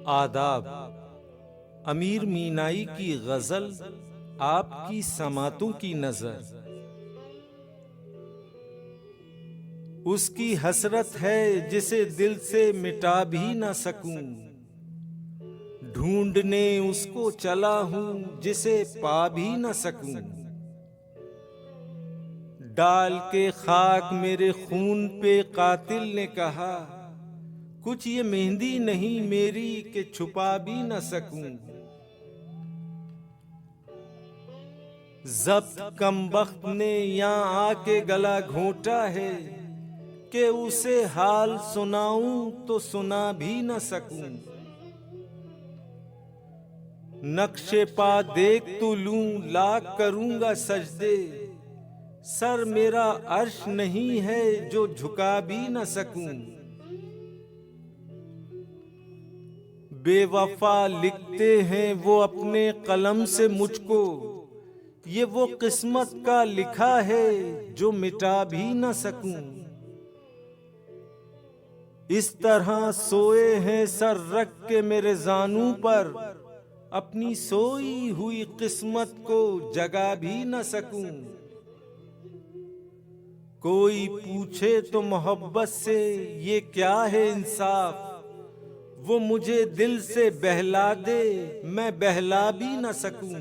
आदाब। अमीर मीनाई की गजल, आपकी समातों की नजर। उसकी हसरत है जिसे दिल से मिटा भी न सकूं, ढूंढने उसको चला हूं जिसे पा भी न सकूं। डाल के खाक मेरे खून पे कातिल ने कहा, कुछ ये मेहंदी नहीं मेरी कि छुपा भी न सकूं। जब्त कमबख्त ने यहाँ आके गला घोंटा है कि उसे हाल सुनाऊं तो सुना भी न सकूं। नक्शे पा देख तो लूं लाख करूंगा सजदे, सर मेरा अर्श नहीं है जो झुका भी न सकूं। बेवफा लिखते हैं वो अपने कलम से मुझको, ये वो किस्मत का लिखा है जो मिटा भी न सकूं। इस तरह सोए हैं सर रख के मेरे जानू पर, अपनी सोई हुई किस्मत को जगा भी न सकूं। कोई पूछे तो मोहब्बत से ये क्या है इंसाफ, वो मुझे दिल से बहला दे मैं बहला भी न सकूं।